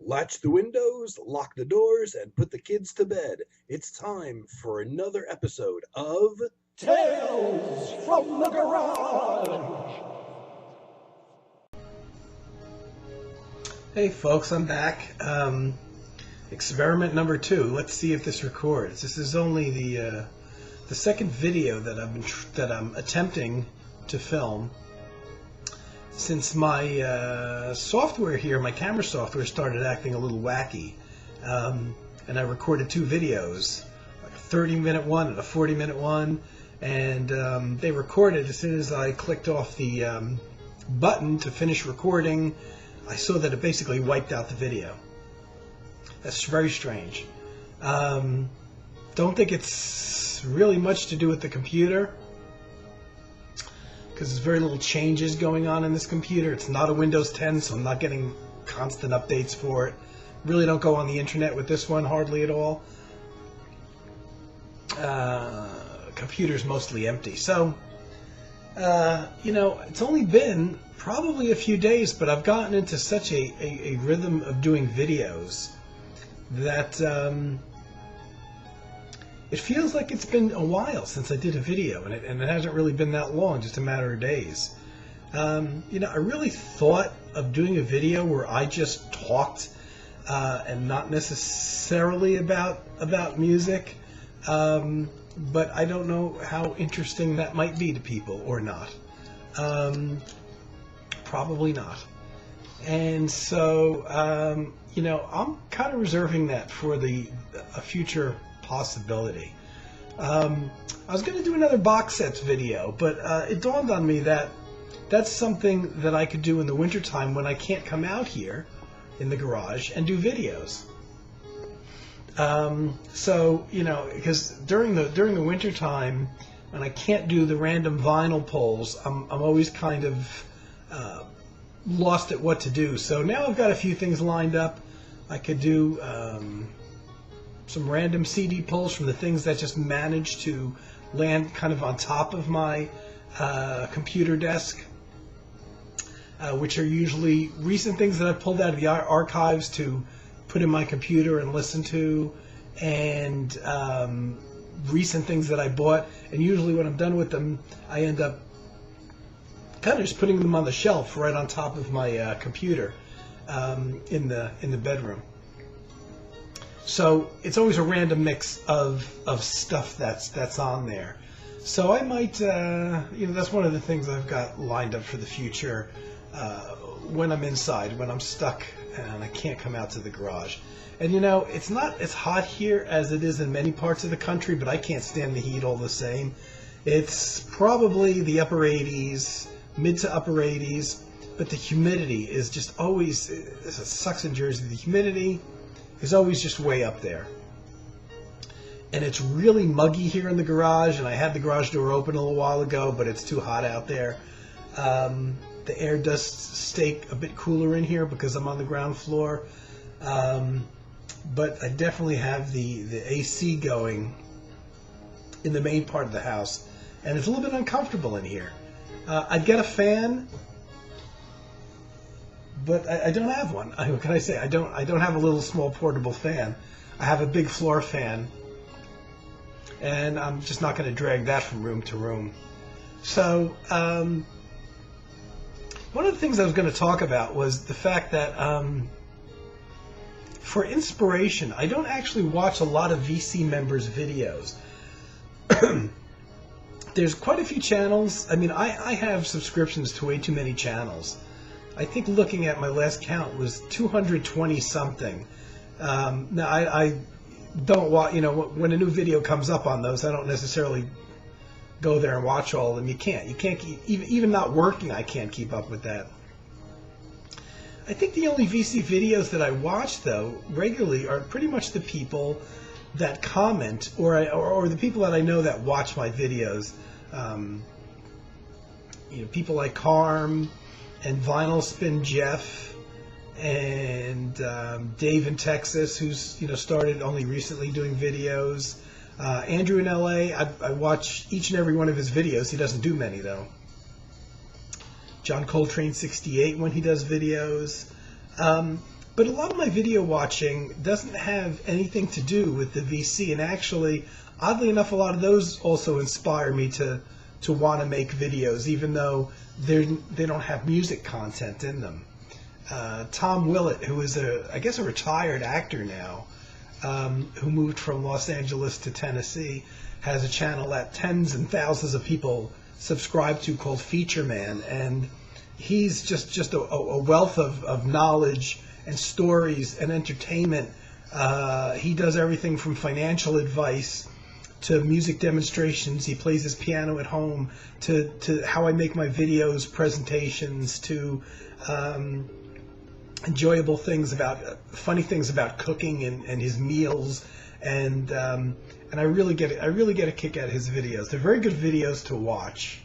Latch the windows, lock the doors, and put the kids to bed. It's time for another episode of Tales from the Garage! Hey folks, I'm back. Experiment number 2. Let's see if this records. This is only the second video that I'm attempting to film since my software here, my camera software, started acting a little wacky, and I recorded 2 videos, like a 30-minute one and a 40-minute one, and they recorded as soon as I clicked off the button to finish recording. I saw that it basically wiped out the video. That's very strange. Don't think it's really much to do with the computer, because there's very little changes going on in this computer. It's not a Windows 10, so I'm not getting constant updates for it. Really don't go on the internet with this one, hardly at all. Computer's mostly empty. So, it's only been probably a few days, but I've gotten into such a rhythm of doing videos that it feels like it's been a while since I did a video, and it hasn't really been that long, just a matter of days. I really thought of doing a video where I just talked and not necessarily about music, but I don't know how interesting that might be to people or not. Probably not. And so, I'm kind of reserving that for a future possibility. I was going to do another box sets video, but it dawned on me that that's something that I could do in the wintertime when I can't come out here in the garage and do videos. Because during the wintertime, when I can't do the random vinyl polls, I'm always kind of lost at what to do. So now I've got a few things lined up. I could do some random CD pulls from the things that just manage to land kind of on top of my computer desk, which are usually recent things that I've pulled out of the archives to put in my computer and listen to, and recent things that I bought. And usually when I'm done with them, I end up kind of just putting them on the shelf right on top of my computer in the bedroom. So it's always a random mix of stuff that's on there. So I might, that's one of the things I've got lined up for the future when I'm inside, when I'm stuck and I can't come out to the garage. And it's not as hot here as it is in many parts of the country, but I can't stand the heat all the same. It's probably the upper 80s, mid to upper 80s, but the humidity is just always, it sucks in Jersey, the humidity is always just way up there. And it's really muggy here in the garage, and I had the garage door open a little while ago, but it's too hot out there. The air does stay a bit cooler in here because I'm on the ground floor. But I definitely have the AC going in the main part of the house, and it's a little bit uncomfortable in here. I'd get a fan, but I don't have one. What can I say? I don't have a little small portable fan. I have a big floor fan, and I'm just not going to drag that from room to room. So one of the things I was going to talk about was the fact that for inspiration, I don't actually watch a lot of VC members' videos. There's quite a few channels. I mean, I have subscriptions to way too many channels. I think looking at my last count was 220 something. Now I don't watch, when a new video comes up on those, I don't necessarily go there and watch all of them. You can't keep, even not working, I can't keep up with that. I think the only VC videos that I watch, though, regularly are pretty much the people that comment, or the people that I know that watch my videos. People like Carm and Vinyl Spin Jeff and Dave in Texas, who's started only recently doing videos. Andrew in LA, I watch each and every one of his videos. He doesn't do many though. John Coltrane 68 when he does videos. But a lot of my video watching doesn't have anything to do with the VC, and actually, oddly enough, a lot of those also inspire me to want to make videos, even though they don't have music content in them. Tom Willett, who is I guess a retired actor now, who moved from Los Angeles to Tennessee, has a channel that tens and thousands of people subscribe to called Feature Man, and he's just a wealth of knowledge and stories and entertainment. He does everything from financial advice to music demonstrations. He plays his piano at home, to how I make my videos, presentations, to enjoyable things funny things about cooking and his meals, and I really get a kick out of his videos. They're very good videos to watch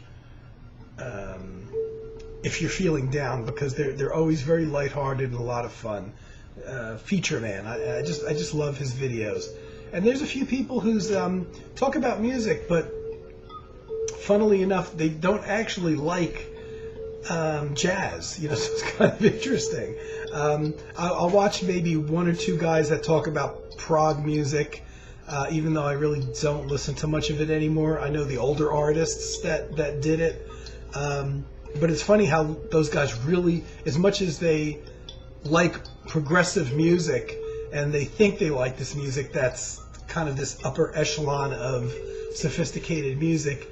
if you're feeling down, because they're always very lighthearted and a lot of fun. Feature Man, I just love his videos. And there's a few people who's talk about music, but funnily enough, they don't actually like jazz. So it's kind of interesting. I'll watch maybe one or two guys that talk about prog music, even though I really don't listen to much of it anymore. I know the older artists that did it, but it's funny how those guys really, as much as they like progressive music and they think they like this music that's kind of this upper echelon of sophisticated music,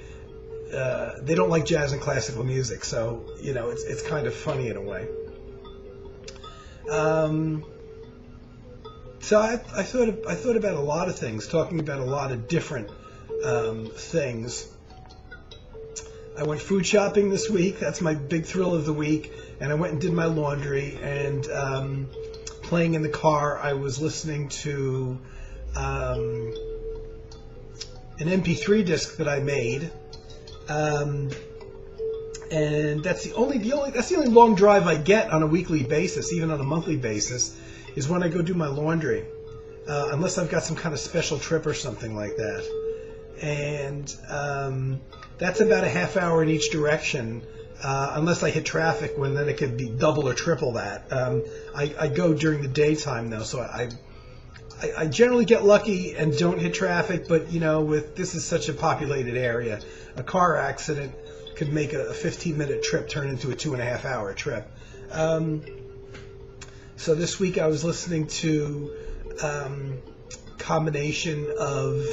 they don't like jazz and classical music. So it's kind of funny in a way. So I thought about a lot of things, talking about a lot of different things. I went food shopping this week. That's my big thrill of the week. And I went and did my laundry. And playing in the car, I was listening to an MP3 disc that I made. And that's the only long drive I get on a weekly basis, even on a monthly basis, is when I go do my laundry, unless I've got some kind of special trip or something like that. And that's about a half hour in each direction, unless I hit traffic, when then it could be double or triple that. I go during the daytime though, so I generally get lucky and don't hit traffic. But this is such a populated area, a car accident could make a 15-minute trip turn into a 2.5-hour trip. So this week I was listening to combination of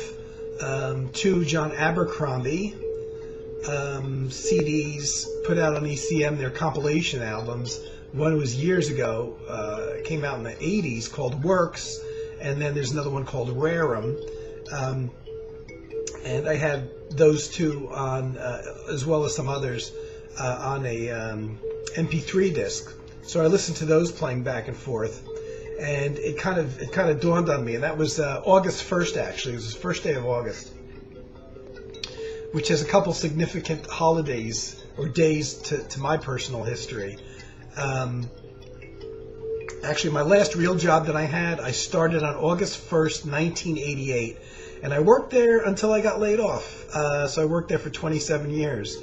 two John Abercrombie CDs put out on ECM, their compilation albums. One was years ago, it came out in the 80s, called Works, and then there's another one called Rarum. And I had those two on, as well as some others, on a MP3 disc. So I listened to those playing back and forth, and it kind of dawned on me, and that was August 1st actually. It was the first day of August, which has a couple significant holidays or days to my personal history. Actually, my last real job that I had, I started on August 1st, 1988. And I worked there until I got laid off. So I worked there for 27 years.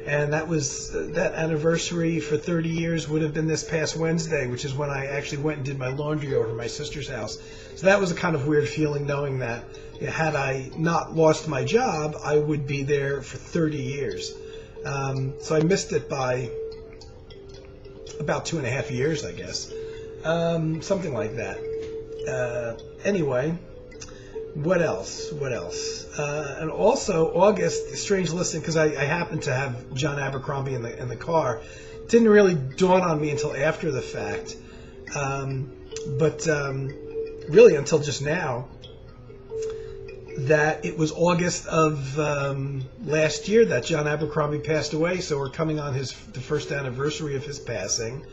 And that anniversary for 30 years would have been this past Wednesday, which is when I actually went and did my laundry over at my sister's house. So that was a kind of weird feeling, knowing that had I not lost my job, I would be there for 30 years. So I missed it by about 2.5 years, I guess. Something like that. Anyway. What else? And also August, strange listen, because I happened to have John Abercrombie in the car. It didn't really dawn on me until after the fact, but really until just now, that it was August of last year that John Abercrombie passed away. So we're coming on the first anniversary of his passing.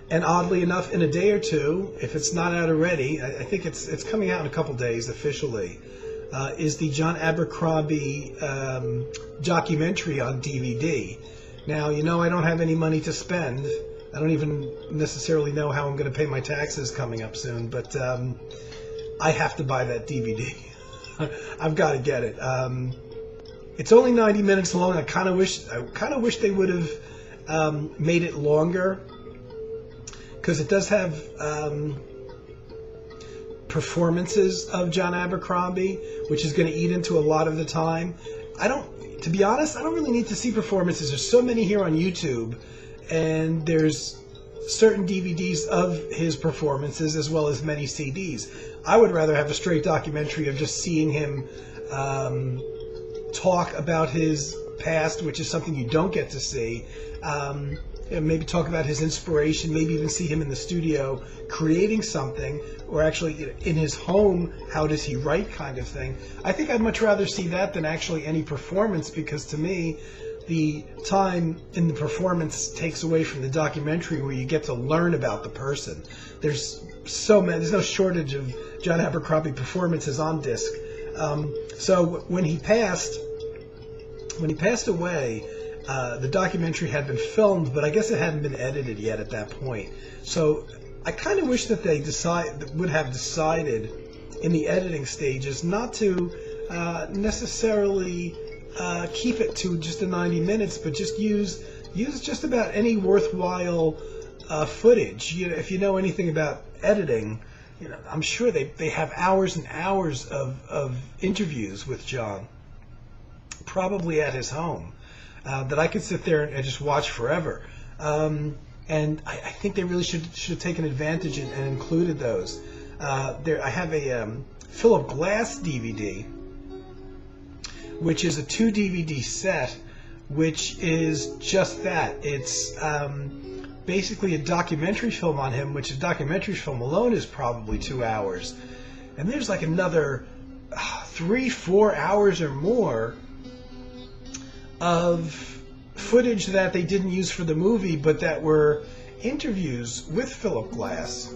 And oddly enough, in a day or two, if it's not out already, I think it's coming out in a couple days officially, is the John Abercrombie documentary on DVD. Now, I don't have any money to spend. I don't even necessarily know how I'm going to pay my taxes coming up soon, but I have to buy that DVD. I've got to get it. It's only 90 minutes long. I kind of wish they would have made it longer, because it does have performances of John Abercrombie, which is going to eat into a lot of the time. To be honest, I don't really need to see performances. There's so many here on YouTube, and there's certain DVDs of his performances as well as many CDs. I would rather have a straight documentary of just seeing him talk about his past, which is something you don't get to see. Maybe talk about his inspiration, maybe even see him in the studio creating something, or actually in his home, how does he write, kind of thing. I think I'd much rather see that than actually any performance, because to me, the time in the performance takes away from the documentary where you get to learn about the person. There's no shortage of John Abercrombie performances on disc. So when he passed away, the documentary had been filmed, but I guess it hadn't been edited yet at that point. So I kind of wish that they would have decided in the editing stages not to necessarily keep it to just the 90 minutes, but just use just about any worthwhile footage. If you know anything about editing, I'm sure they have hours and hours of interviews with John, probably at his home, that I could sit there and just watch forever. And I think they really should have taken advantage and included those. I have a Philip Glass DVD, which is a 2 DVD set, which is just that. It's basically a documentary film on him, which a documentary film alone is probably 2 hours. And there's like another 3-4 hours or more of footage that they didn't use for the movie, but that were interviews with Philip Glass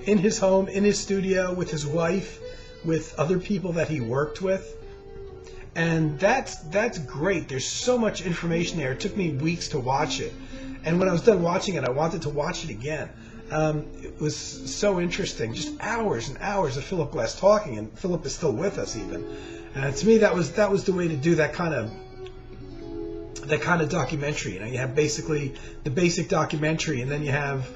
in his home, in his studio, with his wife, with other people that he worked with. And that's great. There's so much information there. It took me weeks to watch it. And when I was done watching it, I wanted to watch it again. It was so interesting. Just hours and hours of Philip Glass talking, and Philip is still with us even. To me, that was the way to do that kind of documentary. You have basically the basic documentary, and then you have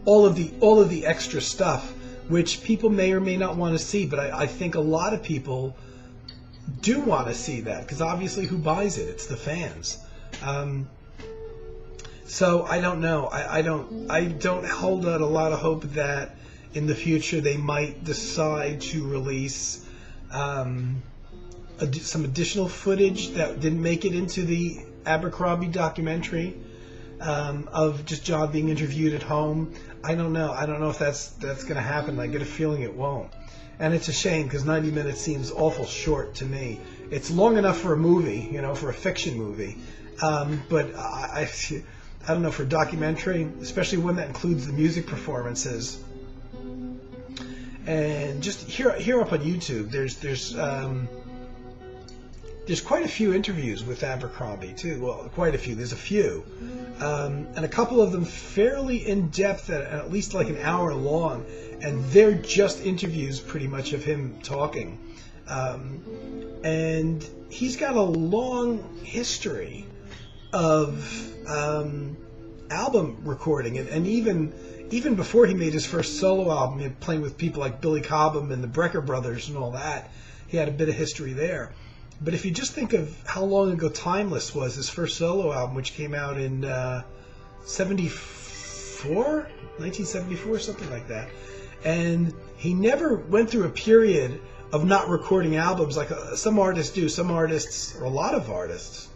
all of the extra stuff, which people may or may not want to see. But I think a lot of people do want to see that, because obviously who buys it? It's the fans. So I don't know. I don't hold out a lot of hope that in the future they might decide to release some additional footage that didn't make it into the Abercrombie documentary, of just John being interviewed at home. I don't know. I don't know if that's going to happen. I get a feeling it won't. And it's a shame, because 90 minutes seems awful short to me. It's long enough for a movie, for a fiction movie. But I don't know, for a documentary, especially one that includes the music performances. And just here up on YouTube, there's quite a few interviews with Abercrombie too. Well, quite a few. There's a few, and a couple of them fairly in depth, at least like an hour long. And they're just interviews, pretty much, of him talking. And he's got a long history of album recording, and even before he made his first solo album, playing with people like Billy Cobham and the Brecker Brothers and all that, he had a bit of history there. But if you just think of how long ago Timeless was, his first solo album, which came out in 1974, something like that. And he never went through a period of not recording albums like some artists do. Some artists, or a lot of artists,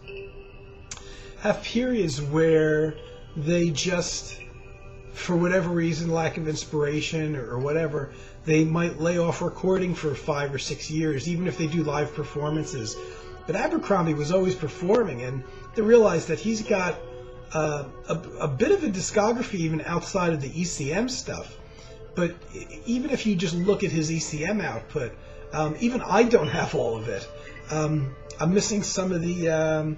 have periods where they just, for whatever reason, lack of inspiration or whatever, they might lay off recording for 5 or 6 years, even if they do live performances. But Abercrombie was always performing, and they realized that he's got a bit of a discography even outside of the ECM stuff. But even if you just look at his ECM output, even I don't have all of it. I'm missing some of the...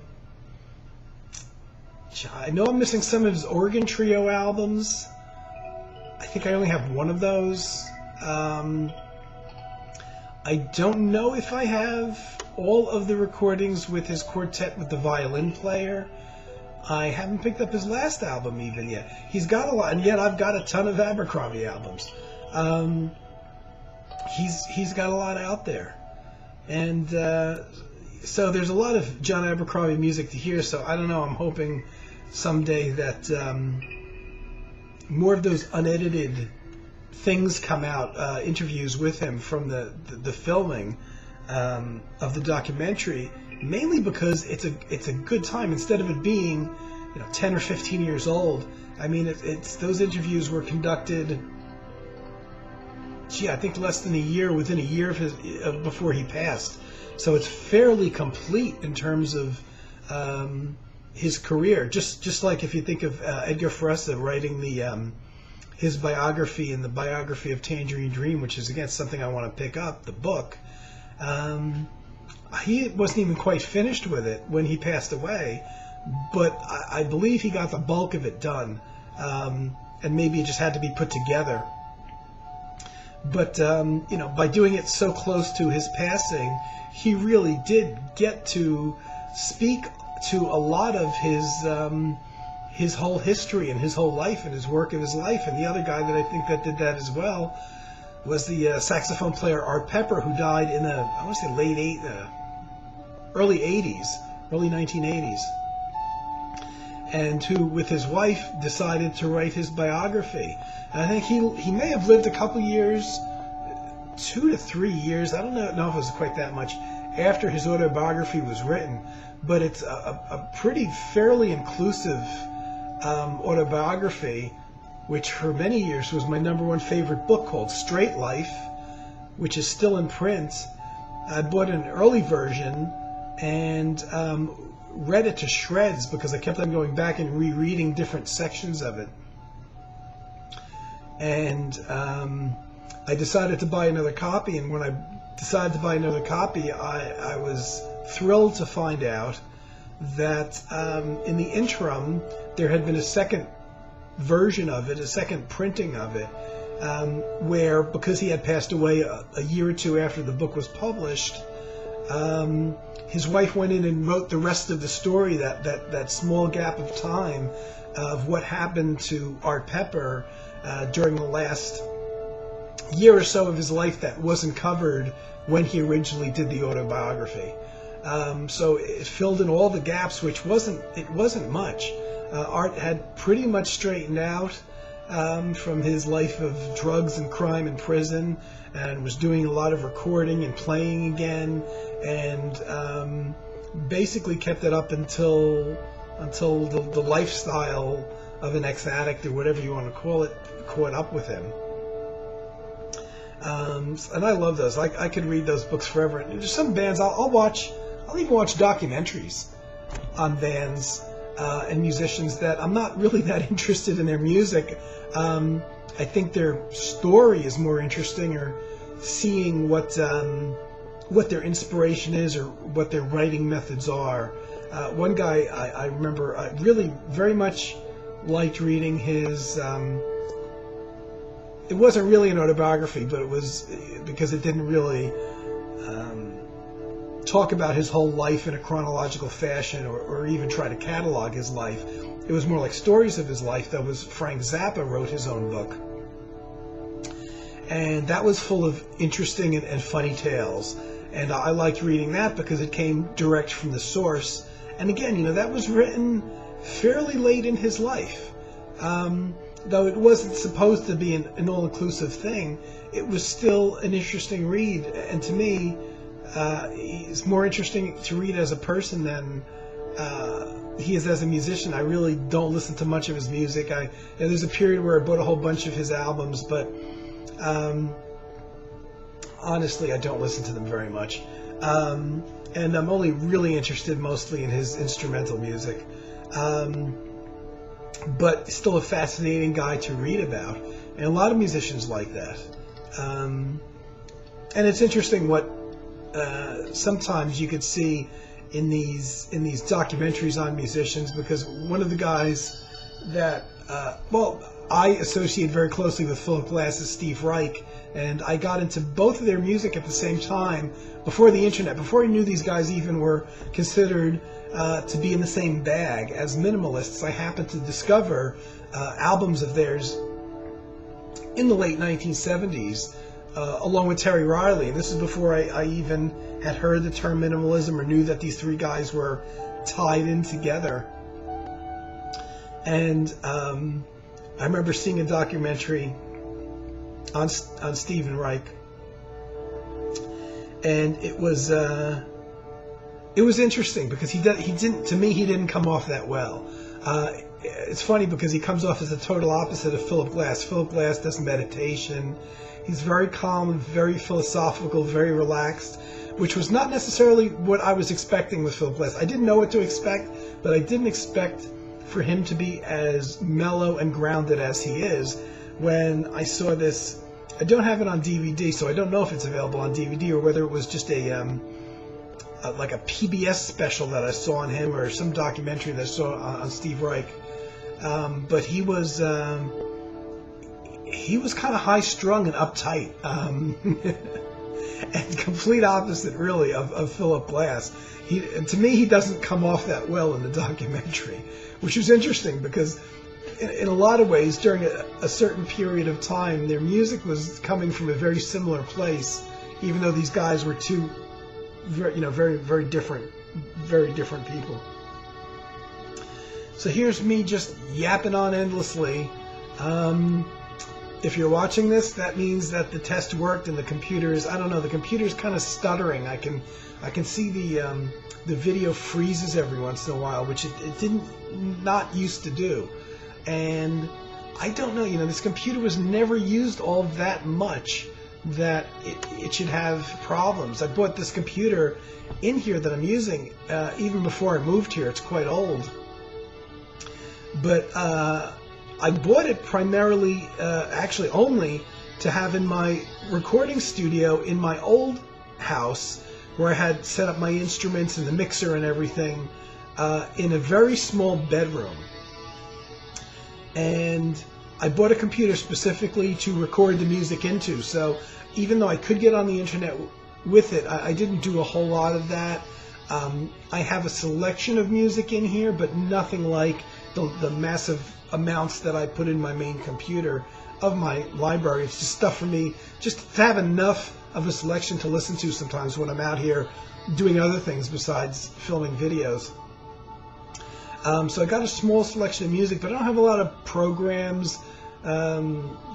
I know I'm missing some of his Organ Trio albums. I think I only have one of those. I don't know if I have all of the recordings with his quartet with the violin player. I haven't picked up his last album even yet. He's got a lot, and yet I've got a ton of Abercrombie albums. he's got a lot out there, and so there's a lot of John Abercrombie music to hear. So I don't know. I'm hoping someday that more of those unedited things come out, interviews with him from the filming of the documentary, mainly because it's a good time. Instead of it being 10 or 15 years old, I mean, it's those interviews were conducted, I think within a year of before he passed. So it's fairly complete in terms of his career. Just like if you think of Edgar Foresta writing his biography and the biography of Tangerine Dream, which is again something I want to pick up, the book. He wasn't even quite finished with it when he passed away, but I believe he got the bulk of it done, and maybe it just had to be put together. But by doing it so close to his passing, he really did get to speak to a lot of his whole history and his whole life and his work of his life. And the other guy that I think that did that as well was the saxophone player Art Pepper, who died in early 80s, early 1980s, and who, with his wife, decided to write his biography. And I think he may have lived a couple years, 2 to 3 years, I don't know if it was quite that much, after his autobiography was written, but it's a fairly inclusive autobiography, which for many years was my #1 favorite book, called Straight Life, which is still in print. I bought an early version and read it to shreds because I kept on going back and rereading different sections of it. And I decided to buy another copy, and when I decided to buy another copy, I was thrilled to find out that in the interim there had been a second version of it, a second printing of it, where, because he had passed away a year or two after the book was published, his wife went in and wrote the rest of the story, that small gap of time of what happened to Art Pepper during the last year or so of his life that wasn't covered when he originally did the autobiography. So it filled in all the gaps, which wasn't much. Art had pretty much straightened out from his life of drugs and crime in prison, and was doing a lot of recording and playing again, and basically kept it up until the lifestyle of an ex-addict, or whatever you want to call it, caught up with him. And I love those. I could read those books forever. And there's some bands I'll even watch documentaries on bands and musicians that I'm not really that interested in their music. I think their story is more interesting, or seeing what their inspiration is, or what their writing methods are. One guy I remember I really very much liked reading his. It wasn't really an autobiography, but it was because it didn't really talk about his whole life in a chronological fashion, or even try to catalog his life. It was more like stories of his life. That was Frank Zappa wrote his own book, and that was full of interesting and funny tales. And I liked reading that because it came direct from the source. And again, that was written fairly late in his life. Though it wasn't supposed to be an all-inclusive thing, it was still an interesting read. And to me, he's more interesting to read as a person than he is as a musician. I really don't listen to much of his music. There's a period where I bought a whole bunch of his albums, but honestly, I don't listen to them very much. And I'm only really interested mostly in his instrumental music. But still a fascinating guy to read about, and a lot of musicians like that. And it's interesting what sometimes you could see in these documentaries on musicians, because one of the guys that I associate very closely with Philip Glass is Steve Reich, and I got into both of their music at the same time before the internet, before I knew these guys even were considered to be in the same bag as minimalists. I happened to discover albums of theirs in the late 1970s along with Terry Riley. And this is before I even had heard the term minimalism or knew that these three guys were tied in together. And I remember seeing a documentary on Stephen Reich, and it was interesting because he didn't come off that well. It's funny because he comes off as the total opposite of Philip Glass. Philip Glass does meditation. He's very calm, very philosophical, very relaxed, which was not necessarily what I was expecting with Philip Glass. I didn't know what to expect, but I didn't expect for him to be as mellow and grounded as he is. When I saw this, I don't have it on DVD, so I don't know if it's available on DVD or whether it was just like a PBS special that I saw on him or some documentary that I saw on Steve Reich. But he was kind of high-strung and uptight, and complete opposite, really, of Philip Glass. To me, he doesn't come off that well in the documentary, which was interesting because in a lot of ways, during a certain period of time, their music was coming from a very similar place, even though these guys were two very different people. So here's me just yapping on endlessly. If you're watching this, that means that the test worked and the computer's kind of stuttering. I can see the video freezes every once in a while, which it didn't not used to do. And I don't know, this computer was never used all that much that it should have problems. I bought this computer in here that I'm using even before I moved here. It's quite old. But I bought it primarily, actually only to have in my recording studio in my old house where I had set up my instruments and the mixer and everything in a very small bedroom. And I bought a computer specifically to record the music into. So even though I could get on the internet with it, I didn't do a whole lot of that. I have a selection of music in here, but nothing like the massive amounts that I put in my main computer of my library. It's just stuff for me just to have enough of a selection to listen to sometimes when I'm out here doing other things besides filming videos. So I got a small selection of music, but I don't have a lot of programs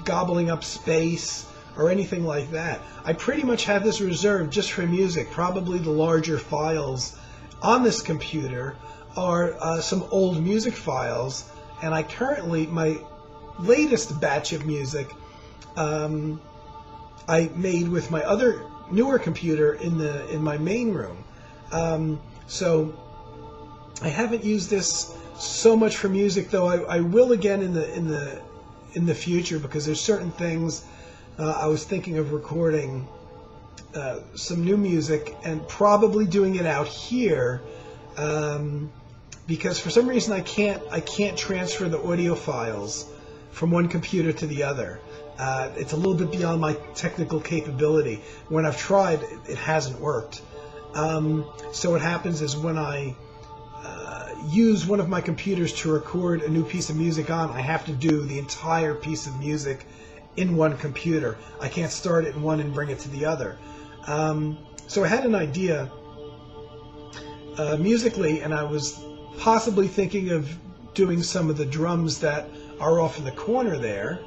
gobbling up space or anything like that. I pretty much have this reserved just for music. Probably the larger files on this computer are some old music files, and my latest batch of music I made with my other newer computer in my main room. So I haven't used this so much for music, though I will again in the future, because there's certain things I was thinking of recording some new music and probably doing it out here, because for some reason I can't transfer the audio files from one computer to the other. It's a little bit beyond my technical capability. When I've tried, it hasn't worked. So what happens is when I use one of my computers to record a new piece of music on, I have to do the entire piece of music in one computer. I can't start it in one and bring it to the other. So I had an idea musically, and I was possibly thinking of doing some of the drums that are off in the corner there.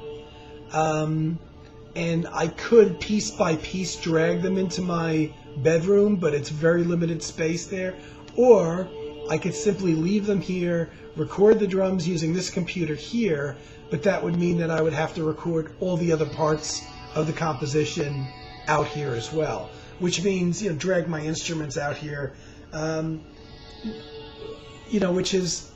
And I could piece by piece drag them into my bedroom, but it's very limited space there. Or I could simply leave them here, record the drums using this computer here, but that would mean that I would have to record all the other parts of the composition out here as well, which means, drag my instruments out here, which is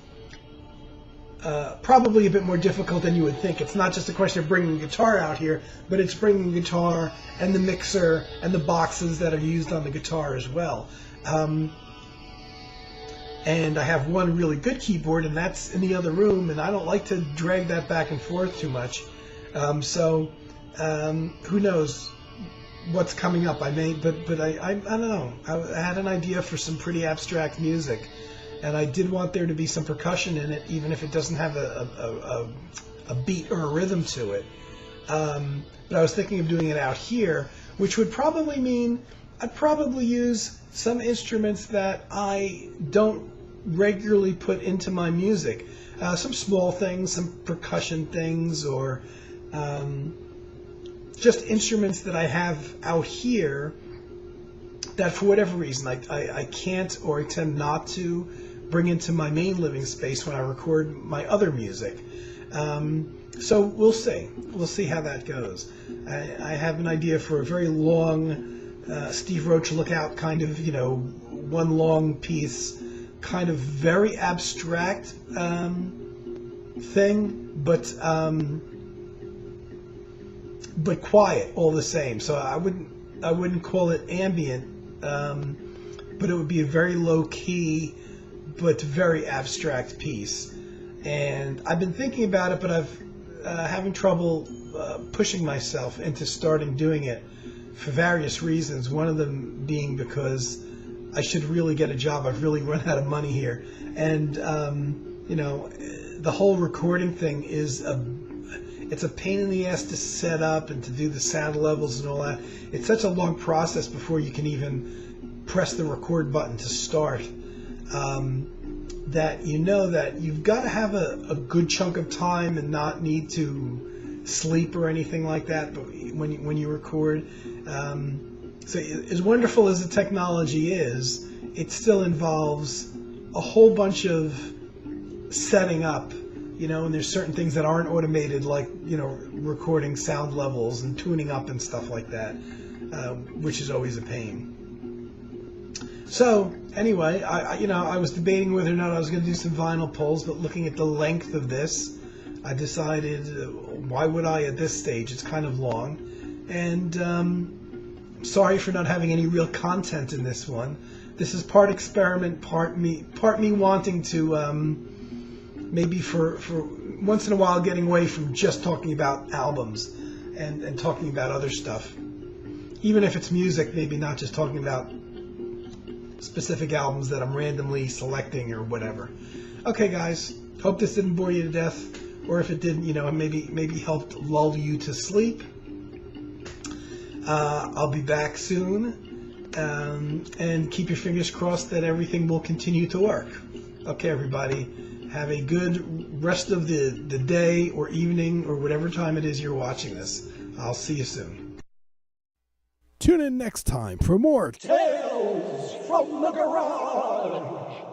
probably a bit more difficult than you would think. It's not just a question of bringing the guitar out here, but it's bringing the guitar and the mixer and the boxes that are used on the guitar as well. And I have one really good keyboard, and that's in the other room, and I don't like to drag that back and forth too much. So who knows what's coming up? I don't know. I had an idea for some pretty abstract music, and I did want there to be some percussion in it, even if it doesn't have a beat or a rhythm to it. But I was thinking of doing it out here, which would probably mean I'd probably use some instruments that I don't regularly put into my music. Some small things, some percussion things, or just instruments that I have out here that for whatever reason I can't, or I tend not to bring into my main living space when I record my other music. So we'll see. We'll see how that goes. I have an idea for a very long Steve Roach Lookout kind of, one long piece, kind of very abstract thing, but quiet all the same. So I wouldn't call it ambient, but it would be a very low key but very abstract piece. And I've been thinking about it, but I've having trouble pushing myself into starting doing it for various reasons. One of them being because I should really get a job. I've really run out of money here, and the whole recording thing is it's a pain in the ass to set up and to do the sound levels and all that. It's such a long process before you can even press the record button to start. That that you've got to have a good chunk of time and not need to sleep or anything like that. But when you record, so as wonderful as the technology is, it still involves a whole bunch of setting up. And there's certain things that aren't automated, like recording sound levels and tuning up and stuff like that, which is always a pain. So anyway, I was debating whether or not I was going to do some vinyl pulls, but looking at the length of this, I decided, why would I at this stage? It's kind of long, and sorry for not having any real content in this one. This is part experiment, part me wanting to maybe for once in a while getting away from just talking about albums and talking about other stuff, even if it's music, maybe not just talking about specific albums that I'm randomly selecting or whatever. Okay, guys, hope this didn't bore you to death, or if it didn't, maybe helped lull you to sleep. I'll be back soon, and keep your fingers crossed that everything will continue to work. Okay, everybody, have a good rest of the day or evening or whatever time it is you're watching this. I'll see you soon. Tune in next time for more Tales from the Garage.